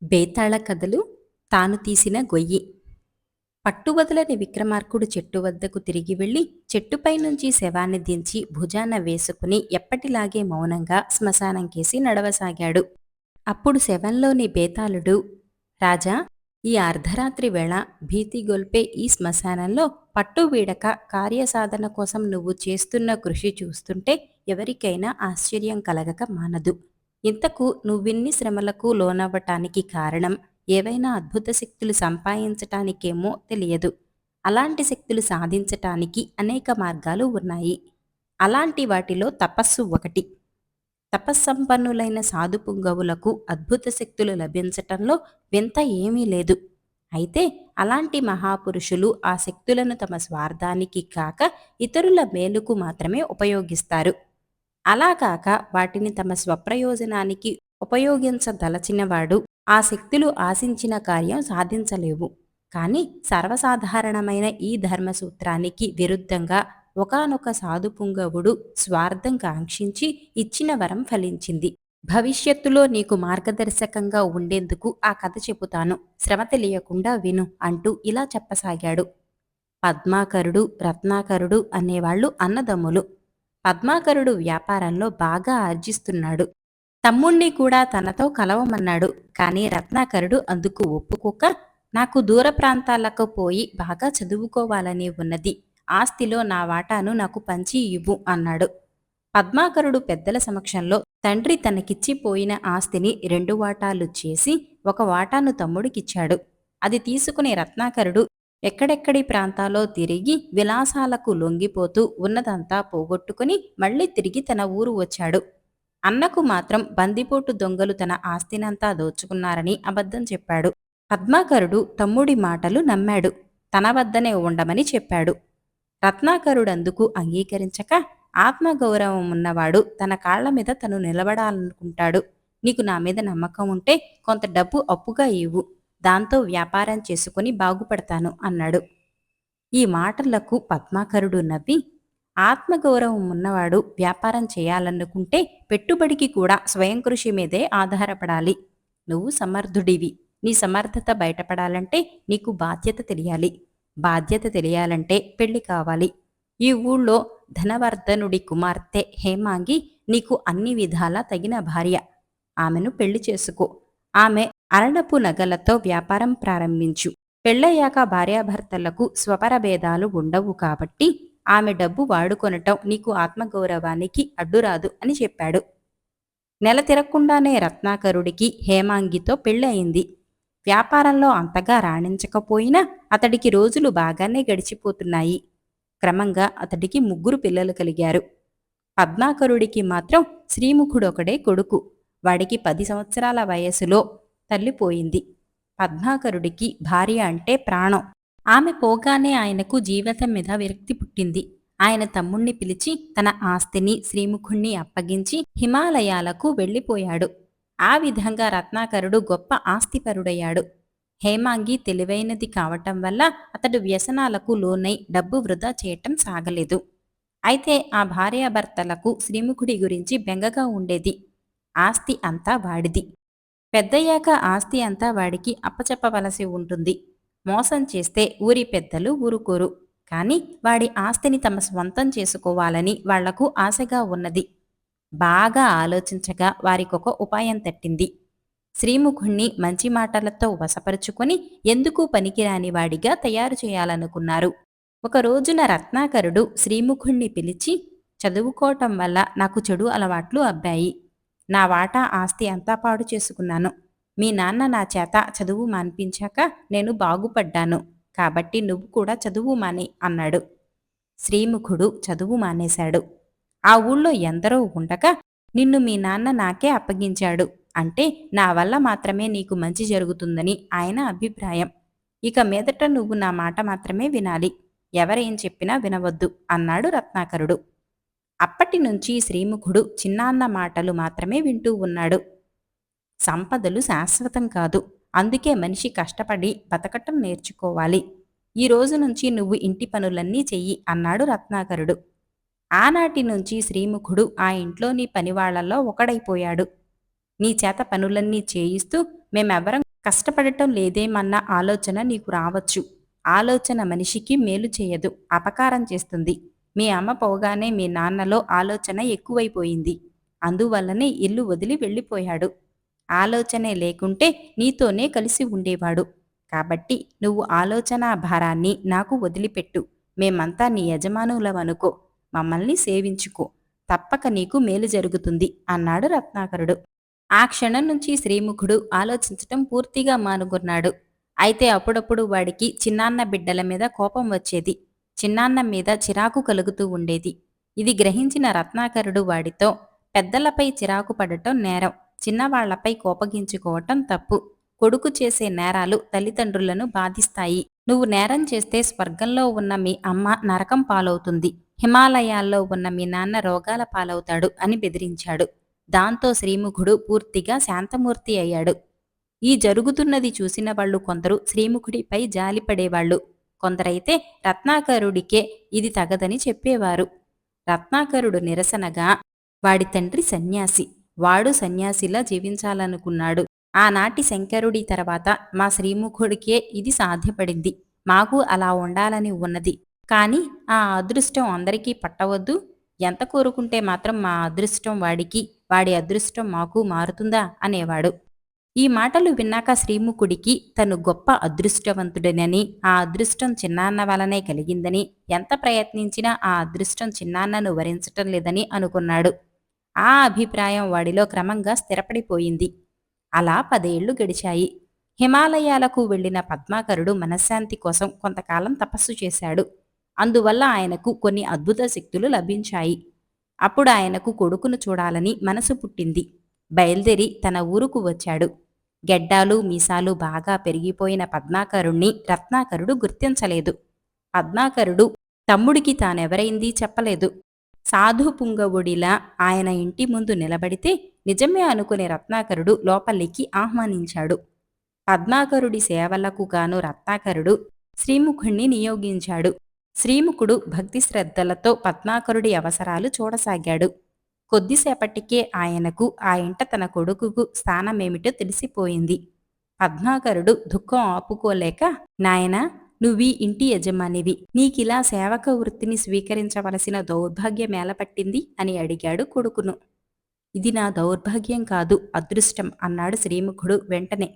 బేతాళ కథలు తాను తీసిన గొయ్యి. పట్టువదలని విక్రమార్కుడు చెట్టు వద్దకు తిరిగి వెళ్ళి చెట్టుపై నుంచి శవాన్ని దించి భుజాన వేసుకుని ఎప్పటిలాగే మౌనంగా శ్మశానంకేసి నడవసాగాడు. అప్పుడు శవంలోని బేతాళుడు, రాజా, ఈ అర్ధరాత్రి వేళ భీతిగొల్పే ఈ శ్మశానంలో పట్టు వీడక కార్యసాధన కోసం నువ్వు చేస్తున్న కృషి చూస్తుంటే ఎవరికైనా ఆశ్చర్యం కలగక మానదు. ఇంతకు నువ్విన్ని శ్రమలకు లోనవ్వటానికి కారణం ఏవైనా అద్భుత శక్తులు సంపాదించటానికేమో తెలియదు. అలాంటి శక్తులు సాధించటానికి అనేక మార్గాలు ఉన్నాయి. అలాంటి వాటిలో తపస్సు ఒకటి. తపస్సంపన్నులైన సాధు పుంగవులకు అద్భుత శక్తులు లభించటంలో వింత ఏమీ లేదు. అయితే అలాంటి మహాపురుషులు ఆ శక్తులను తమ స్వార్థానికి కాక ఇతరుల మేలుకు మాత్రమే ఉపయోగిస్తారు. అలా కాక వాటిని తమ స్వప్రయోజనానికి ఉపయోగించదలచినవాడు ఆ శక్తులు ఆశించిన కార్యం సాధించలేవు. కాని సర్వసాధారణమైన ఈ ధర్మసూత్రానికి విరుద్ధంగా ఒకానొక సాధుపుంగవుడు స్వార్థం కాంక్షించి ఇచ్చిన వరం ఫలించింది. భవిష్యత్తులో నీకు మార్గదర్శకంగా ఉండేందుకు ఆ కథ చెబుతాను, శ్రమ తెలియకుండా విను అంటూ ఇలా చెప్పసాగాడు. పద్మాకరుడు, రత్నాకరుడు అనేవాళ్లు అన్నదమ్ములు. పద్మాకరుడు వ్యాపారంలో బాగా ఆర్జిస్తున్నాడు. తమ్ముణ్ణి కూడా తనతో కలవమన్నాడు. కాని రత్నాకరుడు అందుకు ఒప్పుకోక, నాకు దూర ప్రాంతాలకు పోయి బాగా చదువుకోవాలని ఉన్నది, ఆస్తిలో నా వాటాను నాకు పంచి ఇవ్వు అన్నాడు. పద్మాకరుడు పెద్దల సమక్షంలో తండ్రి తనకిచ్చిపోయిన ఆస్తిని 2 వాటాలు చేసి 1 వాటాను తమ్ముడికిచ్చాడు. అది తీసుకుని రత్నాకరుడు ఎక్కడెక్కడి ప్రాంతాల్లో తిరిగి విలాసాలకు లొంగిపోతూ ఉన్నదంతా పోగొట్టుకుని మళ్ళీ తిరిగి తన ఊరు వచ్చాడు. అన్నకు మాత్రం బందిపోటు దొంగలు తన ఆస్తినంతా దోచుకున్నారని అబద్ధం చెప్పాడు. పద్మాకరుడు తమ్ముడి మాటలు నమ్మాడు. తన వద్దనే ఉండమని చెప్పాడు. రత్నాకరుడందుకు అంగీకరించక, ఆత్మగౌరవం ఉన్నవాడు తన కాళ్ల మీద తను నిలబడాలనుకుంటాడు. నీకు నా మీద నమ్మకం ఉంటే కొంత డబ్బు అప్పుగా ఇవ్వు, దాంతో వ్యాపారం చేసుకుని బాగుపడతాను అన్నాడు. ఈ మాటలకు పద్మాకరుడు నవ్వి, ఆత్మగౌరవం ఉన్నవాడు వ్యాపారం చేయాలనుకుంటే పెట్టుబడికి కూడా స్వయం కృషి మీదే ఆధారపడాలి. నువ్వు సమర్థుడివి. నీ సమర్థత బయటపడాలంటే నీకు బాధ్యత తెలియాలి. బాధ్యత తెలియాలంటే పెళ్లి కావాలి. ఈ ఊళ్ళో ధనవర్ధనుడి కుమార్తె హేమాంగి నీకు అన్ని విధాలా తగిన భార్య. ఆమెను పెళ్లి చేసుకో. ఆమె అరణపు నగలతో వ్యాపారం ప్రారంభించు. పెళ్ళయ్యాక భార్యాభర్తలకు స్వపరభేదాలు ఉండవు కాబట్టి ఆమె డబ్బు వాడుకొనటం నీకు ఆత్మగౌరవానికి అడ్డురాదు అని చెప్పాడు. నెల తిరగకుండానే రత్నాకరుడికి హేమాంగితో పెళ్ళి అయింది. వ్యాపారంలో అంతగా రాణించకపోయినా అతడికి రోజులు బాగానే గడిచిపోతున్నాయి. క్రమంగా అతడికి 3 పిల్లలు కలిగారు. పద్మాకరుడికి మాత్రం శ్రీముఖుడొకడే కొడుకు. వాడికి 10 సంవత్సరాల వయసులో తల్లిపోయింది. పద్మాకరుడికి భార్య అంటే ప్రాణం. ఆమె పోగానే ఆయనకు జీవితం మీద విరక్తి పుట్టింది. ఆయన తమ్ముణ్ణి పిలిచి తన ఆస్తిని శ్రీముఖుణ్ణి అప్పగించి హిమాలయాలకు వెళ్ళిపోయాడు. ఆ విధంగా రత్నాకరుడు గొప్ప ఆస్తిపరుడయ్యాడు. హేమాంగి తెలివైనది కావటం వల్ల అతడు వ్యసనాలకు లోనై డబ్బు వృధా చేయటం సాగలేదు. అయితే ఆ భార్యాభర్తలకు శ్రీముఖుడి గురించి బెంగగా ఉండేది. ఆస్తి అంతా వాడిది. పెద్దయ్యాక ఆస్తి అంతా వాడికి అప్పచెప్పవలసి ఉంటుంది. మోసం చేస్తే ఊరి పెద్దలు ఊరుకోరు. కాని వాడి ఆస్తిని తమ స్వంతం చేసుకోవాలని వాళ్లకు ఆశగా ఉన్నది. బాగా ఆలోచించగా వారికొక ఉపాయం తట్టింది. శ్రీముఖుణ్ణి మంచి మాటలతో వశపరుచుకొని ఎందుకు పనికిరాని వాడిగా తయారు చేయాలనుకున్నారు. ఒక రోజున రత్నాకరుడు శ్రీముఖుణ్ణి పిలిచి, చదువుకోవటం వల్ల నాకు చెడు అలవాట్లు అబ్బాయి. నా వాటా ఆస్తి అంతా పాడు చేసుకున్నాను. మీ నాన్న నా చేత చదువు మాన్పించాక నేను బాగుపడ్డాను. కాబట్టి నువ్వు కూడా చదువు మానే అన్నాడు. శ్రీముఖుడు చదువు మానేశాడు. ఆ ఊళ్ళో ఎందరో ఉండగా నిన్ను మీ నాన్న నాకే అప్పగించాడు అంటే నా వల్ల మాత్రమే నీకు మంచి జరుగుతుందని ఆయన అభిప్రాయం. ఇక మీదట నువ్వు నా మాట మాత్రమే వినాలి. ఎవరేం చెప్పినా వినవద్దు అన్నాడు రత్నాకరుడు. అప్పటి నుంచి శ్రీముఖుడు చిన్నాన్న మాటలు మాత్రమే వింటూ ఉన్నాడు. సంపదలు శాశ్వతం కాదు. అందుకే మనిషి కష్టపడి బతకటం నేర్చుకోవాలి. ఈ రోజు నుంచి నువ్వు ఇంటి పనులన్నీ చెయ్యి అన్నాడు రత్నాకరుడు. ఆనాటి నుంచి శ్రీముఖుడు ఆ ఇంట్లోని పనివాళ్లలో ఒకడైపోయాడు. నీ చేత పనులన్నీ చేయిస్తూ మేమెవ్వరం కష్టపడటం లేదేమన్న ఆలోచన నీకు రావచ్చు. ఆలోచన మనిషికి మేలు చేయదు, అపకారం చేస్తుంది. మీ అమ్మ పోగానే మీ నాన్నలో ఆలోచన ఎక్కువైపోయింది. అందువల్లనే ఇల్లు వదిలి వెళ్ళిపోయాడు. ఆలోచనే లేకుంటే నీతోనే కలిసి ఉండేవాడు. కాబట్టి నువ్వు ఆలోచనా భారాన్ని నాకు వదిలిపెట్టు. మేమంతా నీ యజమానులమనుకో. మమ్మల్ని సేవించుకో. తప్పక నీకు మేలు జరుగుతుంది అన్నాడు రత్నాకరుడు. ఆ క్షణం నుంచి శ్రీముఖుడు ఆలోచించటం పూర్తిగా మానుకున్నాడు. అయితే అప్పుడప్పుడు వాడికి చిన్నాన్న బిడ్డల మీద కోపం వచ్చేది. చిన్నాన్న మీద చిరాకు కలుగుతూ ఉండేది. ఇది గ్రహించిన రత్నాకరుడు వాడితో, పెద్దలపై చిరాకు పడటం నేరం, చిన్నవాళ్లపై కోపగించుకోవటం తప్పు. కొడుకు చేసే నేరాలు తల్లిదండ్రులను బాధిస్తాయి. నువ్వు నేరం చేస్తే స్వర్గంలో ఉన్న మీ అమ్మ నరకం పాలవుతుంది. హిమాలయాల్లో ఉన్న మీ నాన్న రోగాల పాలవుతాడు అని బెదిరించాడు. దాంతో శ్రీముఖుడు పూర్తిగా శాంతమూర్తి అయ్యాడు. ఈ జరుగుతున్నది చూసిన వాళ్ళు కొందరు శ్రీముఖుడిపై జాలిపడేవాళ్లు. కొందరైతే రత్నాకరుడికే ఇది తగదని చెప్పేవారు. రత్నాకరుడు నిరసనగా, వాడి తండ్రి సన్యాసి, వాడు సన్యాసిలా జీవించాలనుకున్నాడు. ఆనాటి శంకరుడి తర్వాత మా శ్రీముఖుడికే ఇది సాధ్యపడింది. మాకు అలా ఉండాలని ఉన్నది. కాని ఆ అదృష్టం అందరికీ పట్టవద్దు. ఎంత కోరుకుంటే మాత్రం మా అదృష్టం వాడికి, వాడి అదృష్టం మాకు మారుతుందా అనేవాడు. ఈ మాటలు విన్నాక శ్రీముఖుడికి తను గొప్ప అదృష్టవంతుడనని, ఆ అదృష్టం చిన్నాన్న వలనే కలిగిందని, ఎంత ప్రయత్నించినా ఆ అదృష్టం చిన్నాన్నను వరించటం లేదని అనుకున్నాడు. ఆ అభిప్రాయం వాడిలో క్రమంగా స్థిరపడిపోయింది. అలా 10 ఏళ్లు గడిచాయి. హిమాలయాలకు వెళ్లిన పద్మాకరుడు మనశ్శాంతి కోసం కొంతకాలం తపస్సు చేశాడు. అందువల్ల ఆయనకు కొన్ని అద్భుత శక్తులు లభించాయి. అప్పుడు ఆయనకు కొడుకును చూడాలని మనసు పుట్టింది. బయలుదేరి తన ఊరుకు వచ్చాడు. గెడ్డాలు మీసాలు బాగా పెరిగిపోయిన పద్మాకరుణ్ణి రత్నాకరుడు గుర్తించలేదు. పద్మాకరుడు తమ్ముడికి తానెవరైంది చెప్పలేదు. సాధు పుంగవుడిలా ఆయన ఇంటి ముందు నిలబడితే నిజమే అనుకునే రత్నాకరుడు లోపలికి ఆహ్వానించాడు. పద్మాకరుడి సేవలకు గాను రత్నాకరుడు శ్రీముఖుణ్ణి నియోగించాడు. శ్రీముఖుడు భక్తి శ్రద్ధలతో పద్మాకరుడి అవసరాలు చూడసాగాడు. కొద్దిసేపటికే ఆయనకు ఆ ఇంట తన కొడుకుకు స్థానమేమిటో తెలిసిపోయింది. పద్మాకరుడు దుఃఖం ఆపుకోలేక, నాయనా, నువ్వీ ఇంటి యజమానివి, నీకిలా సేవక వృత్తిని స్వీకరించవలసిన దౌర్భాగ్యమేల పట్టింది అని అడిగాడు కొడుకును. ఇది నా దౌర్భాగ్యం కాదు, అదృష్టం అన్నాడు శ్రీముఖుడు వెంటనే.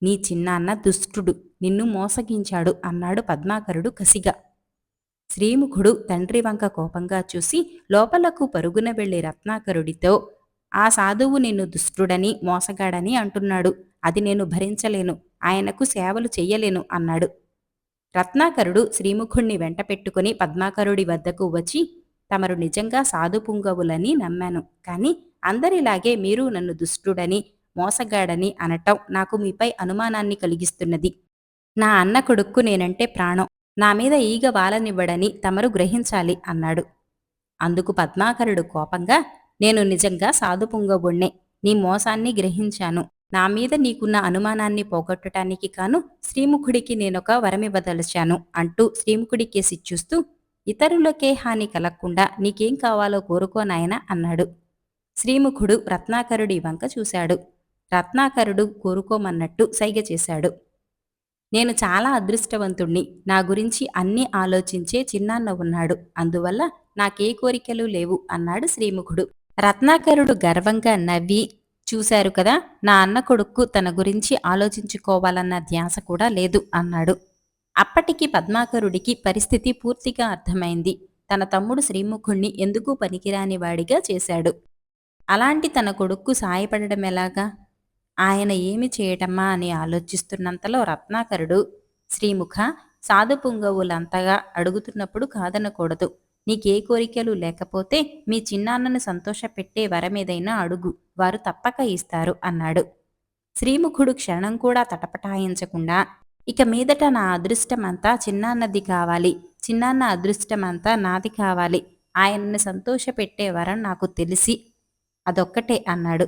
నీ చిన్నాన్న దుష్టుడు, నిన్ను మోసగించాడు అన్నాడు పద్మాకరుడు కసిగా. శ్రీముఖుడు తండ్రి వంక కోపంగా చూసి లోపలకు పరుగున వెళ్లి రత్నాకరుడితో, ఆ సాధువు నిన్ను దుష్టుడని మోసగాడని అంటున్నాడు. అది నేను భరించలేను, ఆయనకు సేవలు చెయ్యలేను అన్నాడు. రత్నాకరుడు శ్రీముఖుణ్ణి వెంట పెట్టుకుని పద్మాకరుడి వద్దకు వచ్చి, తమరు నిజంగా సాధుపుంగవులని నమ్మాను. కాని అందరిలాగే మీరు నన్ను దుష్టుడని మోసగాడని అనటం నాకు మీపై అనుమానాన్ని కలిగిస్తున్నది. నా అన్న కొడుక్కు నేనంటే ప్రాణం, నా మీద ఈగ వాలనివ్వడని తమరు గ్రహించాలి అన్నాడు. అందుకు పద్మాకరుడు కోపంగా, నేను నిజంగా సాధుపుంగవుణ్ణే, నీ మోసాన్ని గ్రహించాను. నా మీద నీకున్న అనుమానాన్ని పోగొట్టడానికి కాను శ్రీముఖుడికి నేనొక వరమివ్వదలిచాను అంటూ శ్రీముఖుడి కేసి చూస్తూ, ఇతరులకే హాని కలగకుండా నీకేం కావాలో కోరుకోనాయన అన్నాడు. శ్రీముఖుడు రత్నాకరుడి వంక చూశాడు. రత్నాకరుడు కోరుకోమన్నట్టు సైగ చేశాడు. నేను చాలా అదృష్టవంతుణ్ణి, నా గురించి అన్నీ ఆలోచించే చిన్నాన్న ఉన్నాడు, అందువల్ల నాకే కోరికలు లేవు అన్నాడు శ్రీముఖుడు. రత్నాకరుడు గర్వంగా నవ్వి, చూశారు కదా, నా అన్న కొడుక్కు తన గురించి ఆలోచించుకోవాలన్న ధ్యాస కూడా లేదు అన్నాడు. అప్పటికి పద్మాకరుడికి పరిస్థితి పూర్తిగా అర్థమైంది. తన తమ్ముడు శ్రీముఖుణ్ణి ఎందుకు పనికిరాని వాడిగా చేశాడు. అలాంటి తన కొడుక్కు సాయపడడమెలాగా? ఆయన ఏమి చేయటమ్మా అని ఆలోచిస్తున్నంతలో రత్నాకరుడు, శ్రీముఖ, సాధుపుంగవులంతగా అడుగుతున్నప్పుడు కాదనకూడదు. నీకే కోరికలు లేకపోతే మీ చిన్నాన్నను సంతోషపెట్టే వరమేదైనా అడుగు, వారు తప్పక ఇస్తారు అన్నాడు. శ్రీముఖుడు క్షణం కూడా తటపటాయించకుండా, ఇక మీదట నా అదృష్టమంతా చిన్నాన్నది కావాలి, చిన్నాన్న అదృష్టమంతా నాది కావాలి, ఆయనను సంతోషపెట్టే వరం నాకు తెలిసి అదొక్కటే అన్నాడు.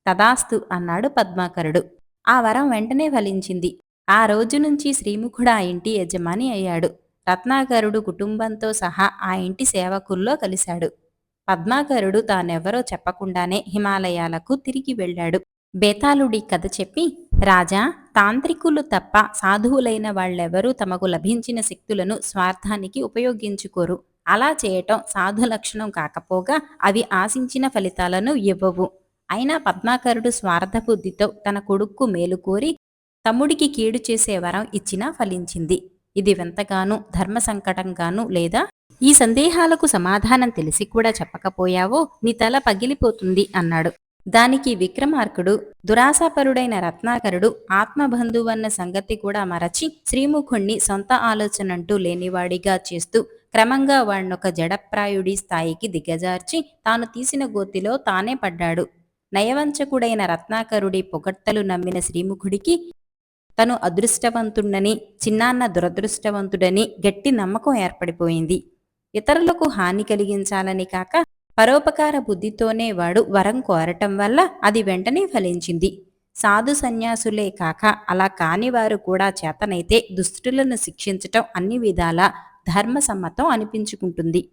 తదాస్తు అన్నాడు పద్మాకరుడు. ఆ వరం వెంటనే ఫలించింది. ఆ రోజు నుంచి శ్రీముఖుడు ఆ ఇంటి యజమాని అయ్యాడు. రత్నాకరుడు కుటుంబంతో సహా ఆ ఇంటి సేవకుల్లో కలిశాడు. పద్మాకరుడు తానెవరో చెప్పకుండానే హిమాలయాలకు తిరిగి వెళ్ళాడు. బేతాళుడి కథ చెప్పి రాజా, తాంత్రికులు తప్ప సాధువులైన వాళ్ళెవరూ తమకు లభించిన శక్తులను స్వార్థానికి ఉపయోగించుకోరు. అలా చేయటం సాధు లక్షణం కాకపోగా అవి ఆశించిన ఫలితాలను ఇవ్వవు. అయినా పద్మాకరుడు స్వార్థబుద్ధితో తన కొడుక్కు మేలు కోరి తమ్ముడికి కీడు చేసే వరం ఇచ్చినా ఫలించింది. ఇది వింతగానూ ధర్మ సంకటంగానూ లేదా? ఈ సందేహాలకు సమాధానం తెలిసి కూడా చెప్పకపోయావో నీ తల పగిలిపోతుంది అన్నాడు. దానికి విక్రమార్కుడు, దురాశాపరుడైన రత్నాకరుడు ఆత్మబంధువన్న సంగతి కూడా మరచి శ్రీముఖుణ్ణి సొంత ఆలోచనంటూ లేనివాడిగా చేస్తూ క్రమంగా వాణ్ణొక జడప్రాయుడి స్థాయికి దిగజార్చి తాను తీసిన గోతిలో తానే పడ్డాడు. నయవంచకుడైన రత్నాకరుడి పొగడ్తలు నమ్మిన శ్రీముఖుడికి తను అదృష్టవంతుడని, చిన్నాన్న దురదృష్టవంతుడని గట్టి నమ్మకం ఏర్పడిపోయింది. ఇతరులకు హాని కలిగించాలని కాక పరోపకార బుద్ధితోనే వాడు వరం కోరటం వల్ల అది వెంటనే ఫలించింది. సాధు సన్యాసులే కాక అలా కానివారు కూడా చేతనైతే దుష్టులను శిక్షించటం అన్ని విధాలా ధర్మసమ్మతం అనిపించుకుంటుంది.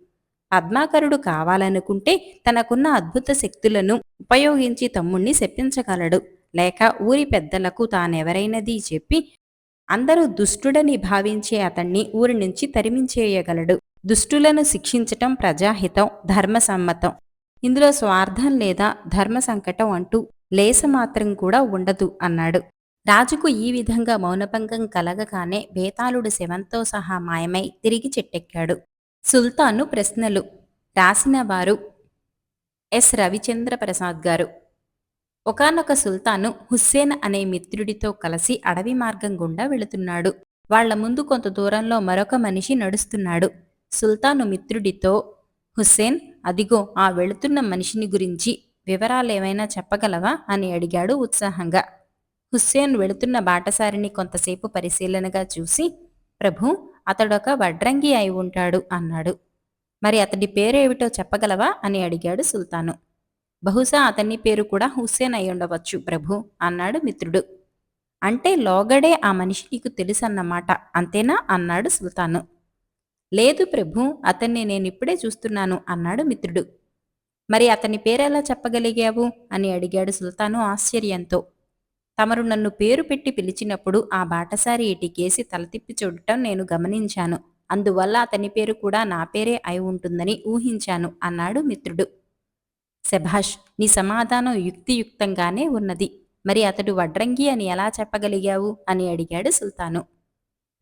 పద్మాకరుడు కావాలనుకుంటే తనకున్న అద్భుత శక్తులను ఉపయోగించి తమ్ముణ్ణి శపించగలడు. లేక ఊరి పెద్దలకు తానెవరైనది చెప్పి అందరూ దుష్టుడని భావించే అతన్ని ఊరి నుంచి తరిమించేయగలడు. దుష్టులను శిక్షించటం ప్రజాహితం, ధర్మసమ్మతం. ఇందులో స్వార్థం లేదా ధర్మ సంకటం అంటూ లేసమాత్రం కూడా ఉండదు అన్నాడు. రాజుకు ఈ విధంగా మౌనభంగం కలగగానే బేతాళుడు శవంతో సహా మాయమై తిరిగి చెట్టెక్కాడు. సుల్తాను ప్రశ్నలు రాసిన వారు ఎస్ రవిచంద్ర ప్రసాద్ గారు. ఒకానొక సుల్తాను హుస్సేన్ అనే మిత్రుడితో కలిసి అడవి మార్గం గుండా వెళుతున్నాడు. వాళ్ల ముందు కొంత దూరంలో మరొక మనిషి నడుస్తున్నాడు. సుల్తాను మిత్రుడితో, హుస్సేన్, అదిగో ఆ వెళుతున్న మనిషిని గురించి వివరాలేమైనా చెప్పగలవా అని అడిగాడు ఉత్సాహంగా. హుస్సేన్ వెళుతున్న బాటసారిని కొంతసేపు పరిశీలనగా చూసి, ప్రభూ, అతడొక వడ్రంగి అయి ఉంటాడు అన్నాడు. మరి అతడి పేరేమిటో చెప్పగలవా అని అడిగాడు సుల్తాను. బహుశా అతని పేరు కూడా హుస్సేన్ అయి ఉండవచ్చు ప్రభూ అన్నాడు మిత్రుడు. అంటే లోగడే ఆ మనిషి నీకు తెలుసన్నమాట, అంతేనా అన్నాడు సుల్తాను. లేదు ప్రభూ, అతన్ని నేనిప్పుడే చూస్తున్నాను అన్నాడు మిత్రుడు. మరి అతని పేరెలా చెప్పగలిగావు అని అడిగాడు సుల్తాను ఆశ్చర్యంతో. తమరు నన్ను పేరు పెట్టి పిలిచినప్పుడు ఆ బాటసారి ఇటికేసి తల తిప్పి చూడటం నేను గమనించాను. అందువల్ల అతని పేరు కూడా నా పేరే అయి ఉంటుందని ఊహించాను అన్నాడు మిత్రుడు. శభాష్, నీ సమాధానం యుక్తియుక్తంగానే ఉన్నది. మరి అతడు వడ్రంగి అని ఎలా చెప్పగలిగావు అని అడిగాడు సుల్తాను.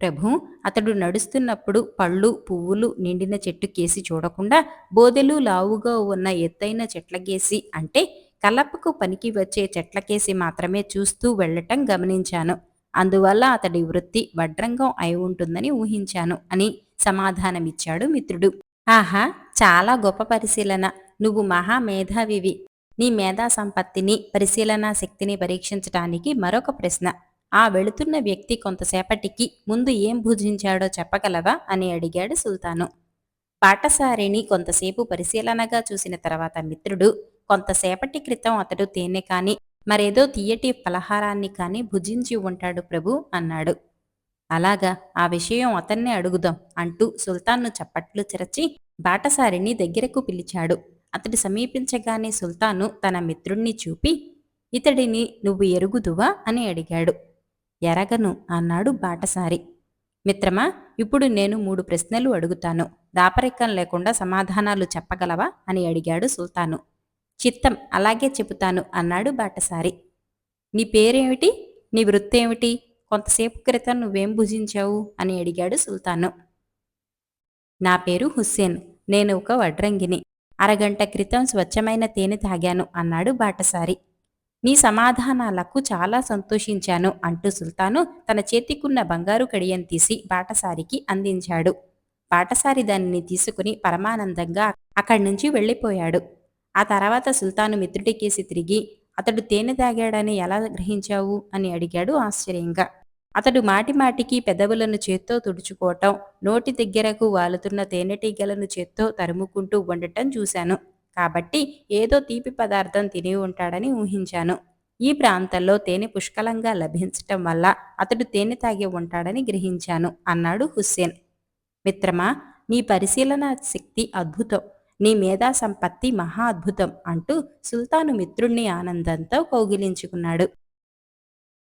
ప్రభూ, అతడు నడుస్తున్నప్పుడు పళ్ళు పువ్వులు నిండిన చెట్టుకేసి చూడకుండా బోదెలు లావుగా ఉన్న ఎత్తైన చెట్లకేసి, అంటే కలపకు పనికి వచ్చే చెట్లకేసి మాత్రమే చూస్తూ వెళ్లటం గమనించాను. అందువల్ల అతడి వృత్తి వడ్రంగం అయి ఉంటుందని ఊహించాను అని సమాధానమిచ్చాడు మిత్రుడు. ఆహా, చాలా గొప్ప పరిశీలన. నువ్వు మహామేధావివి. నీ మేధా సంపత్తిని, పరిశీలనా శక్తిని పరీక్షించటానికి మరొక ప్రశ్న. ఆ వెళుతున్న వ్యక్తి కొంతసేపటికి ముందు ఏం భుజించాడో చెప్పగలవా అని అడిగాడు సుల్తాను. బాటసారిని కొంతసేపు పరిశీలనగా చూసిన తర్వాత మిత్రుడు, కొంతసేపటి క్రితం అతడు తేనె కాని మరేదో తీయటి పలహారాన్ని కాని భుజించి ఉంటాడు ప్రభు అన్నాడు. అలాగా, ఆ విషయం అతన్నే అడుగుదాం అంటూ సుల్తాన్ను చప్పట్లు చెరచి బాటసారిని దగ్గరకు పిలిచాడు. అతడు సమీపించగానే సుల్తాను తన మిత్రుణ్ణి చూపి, ఇతడిని నువ్వు ఎరుగుదువా అని అడిగాడు. ఎరగను అన్నాడు బాటసారి. మిత్రమా, ఇప్పుడు నేను 3 ప్రశ్నలు అడుగుతాను. దాపరికం లేకుండా సమాధానాలు చెప్పగలవా అని అడిగాడు సుల్తాను. చిత్తం, అలాగే చెబుతాను అన్నాడు బాటసారి. నీ పేరేమిటి? నీ వృత్తేమిటి? కొంతసేపు క్రితం నువ్వేం భుజించావు అని అడిగాడు సుల్తాను. నా పేరు హుస్సేన్. నేను ఒక వడ్రంగిని. అరగంట క్రితం స్వచ్ఛమైన తేనె తాగాను అన్నాడు బాటసారి. నీ సమాధానాలకు చాలా సంతోషించాను అంటూ సుల్తాను తన చేతికున్న బంగారు కడియం తీసి బాటసారికి అందించాడు. బాటసారి దానిని తీసుకుని పరమానందంగా అక్కడి నుంచి వెళ్ళిపోయాడు. ఆ తర్వాత సుల్తాను మిత్రుడికేసి తిరిగి, అతడు తేనె తాగాడని ఎలా గ్రహించావు అని అడిగాడు ఆశ్చర్యంగా. అతడు మాటిమాటికి పెదవులను చేత్తో తుడుచుకోవటం, నోటి దగ్గరకు వాలుతున్న తేనెటీగలను చేత్తో తరుముకుంటూ ఉండటం చూశాను. కాబట్టి ఏదో తీపి పదార్థం తిని ఉంటాడని ఊహించాను. ఈ ప్రాంతంలో తేనె పుష్కలంగా లభించటం వల్ల అతడు తేనె తాగి ఉంటాడని గ్రహించాను అన్నాడు హుస్సేన్. మిత్రమా, నీ పరిశీలన శక్తి అద్భుతం. నీ మేధా సంపత్తి మహా అద్భుతం అంటూ సుల్తాను మిత్రుణ్ణి ఆనందంతో కౌగిలించుకున్నాడు.